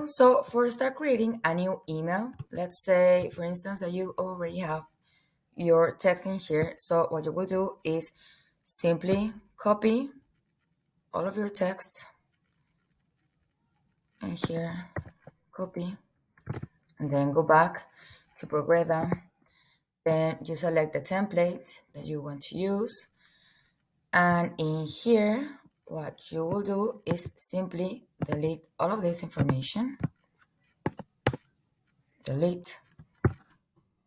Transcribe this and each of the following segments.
go. So for start creating a new email, let's say, for instance, that you already have your text in here. So what you will do is simply copy all of your text and here, copy, and then go back to Progreda. Then you select the template that you want to use. And in here, what you will do is simply delete all of this information. Delete,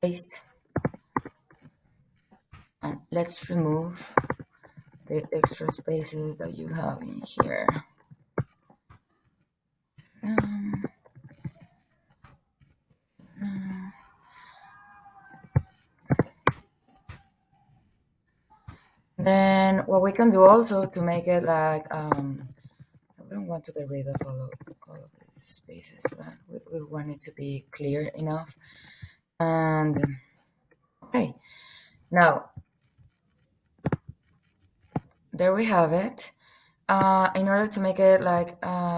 paste, and let's remove the extra spaces that you have in here. Then what we can do also to make it like, I don't want to get rid of all of these spaces, right? We want it to be clear enough. And okay, now there we have it. In order to make it like,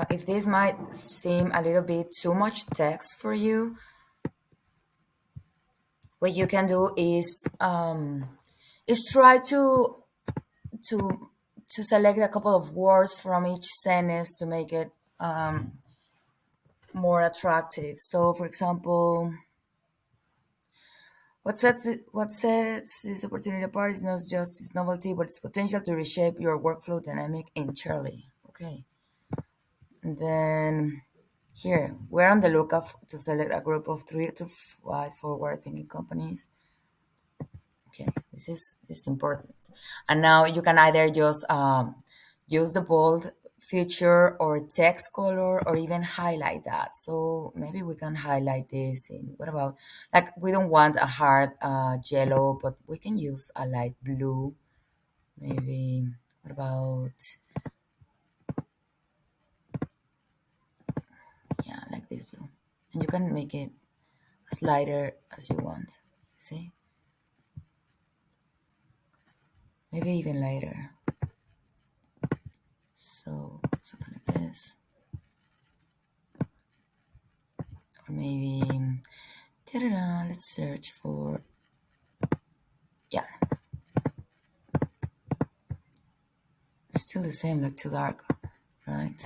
if this might seem a little bit too much text for you, what you can do is try to to select a couple of words from each sentence to make it more attractive. So, for example, what sets this opportunity apart is not just its novelty, but its potential to reshape your workflow dynamic entirely. Okay. And then here, we're on the lookout to select a group of 3 to 5 forward-thinking companies. Okay, this is important. And now you can either just use the bold feature or text color or even highlight that. So maybe we can highlight this in, what about, like, we don't want a hard yellow, but we can use a light blue. Maybe, what about, yeah, like this blue. And you can make it as lighter as you want. See? Maybe even lighter. So something like this. Or maybe, ta-da-da, let's search for, yeah. Still the same, like too dark, right?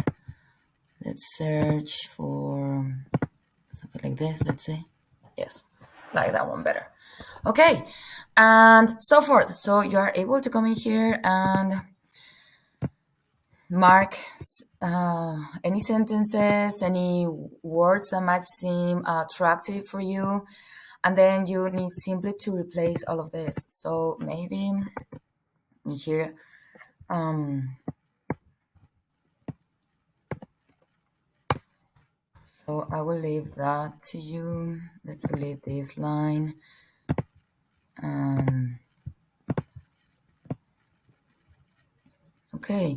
Let's search for something like this, let's say. Yes, like that one better. Okay, and so forth. So you are able to come in here and mark any sentences, any words that might seem attractive for you, and then you need simply to replace all of this. So maybe in here, so I will leave that to you. Let's delete this line. Okay,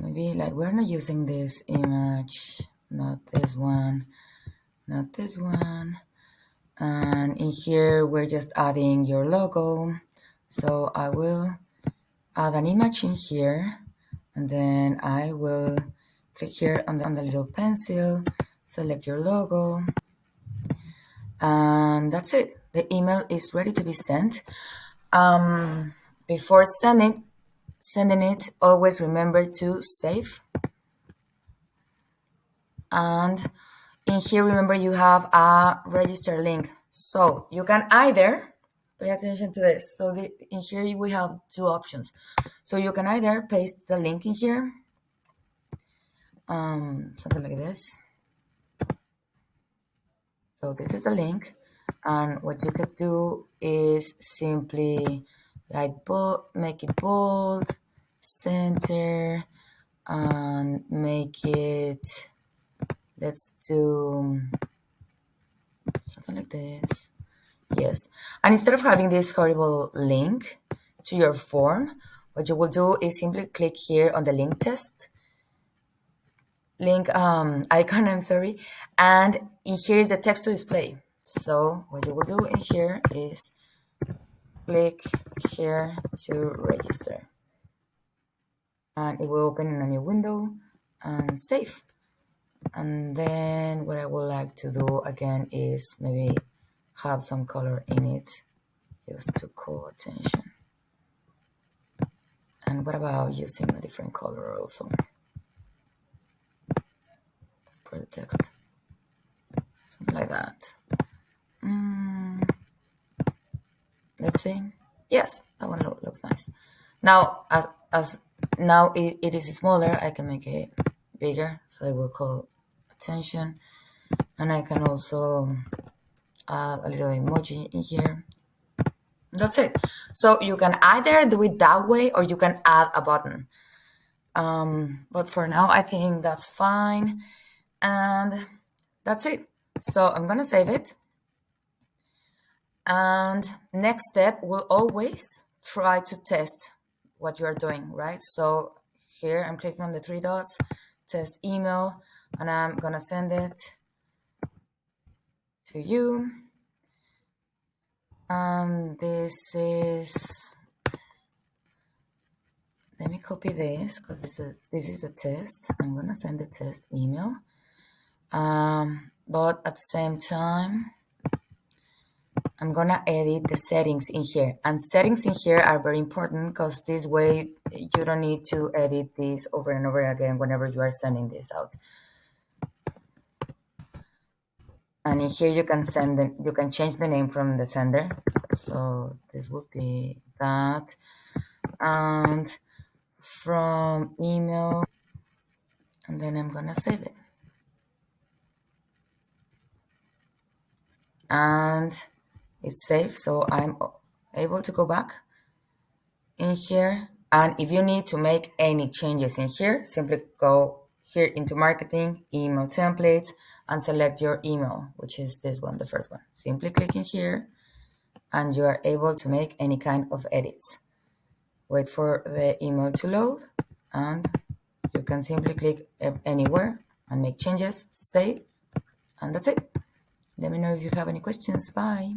maybe like we're not using this image, not this one, not this one. And in here, we're just adding your logo. So I will add an image in here, and then I will click here on the little pencil, select your logo, and that's it. The email is ready to be sent. Before sending it, always remember to save. And in here, remember you have a register link. So you can either, pay attention to this. So in here we have two options. So you can either paste the link in here, something like this. So this is the link. And what you could do is simply like make it bold, center, and make it, let's do something like this. Yes. And instead of having this horrible link to your form, what you will do is simply click here on the link icon, I'm sorry, and here is the text to display. So what you will do in here is click here to register, and it will open in a new window and save. And then what I would like to do again is maybe have some color in it just to call attention. And what about using a different color also for the text? Something like that. Let's see. Yes, that one looks nice. Now, as now it is smaller, I can make it bigger, so it will call attention. And I can also add a little emoji in here. That's it. So you can either do it that way or you can add a button. But for now, I think that's fine. And that's it. So I'm gonna save it. And next step will always try to test what you're doing, right? So here I'm clicking on the three dots, test email, and I'm gonna send it to you. And this is, let me copy this because this is the test. I'm gonna send the test email. But at the same time, I'm gonna edit the settings in here. And settings in here are very important because this way you don't need to edit this over and over again whenever you are sending this out. And in here you can you can change the name from the sender. So this would be that. And from email, and then I'm gonna save it. And it's safe, so I'm able to go back in here. And if you need to make any changes in here, simply go here into marketing, email templates, and select your email, which is this one, the first one. Simply click in here and you are able to make any kind of edits. Wait for the email to load and you can simply click anywhere and make changes, save, and that's it. Let me know if you have any questions. Bye.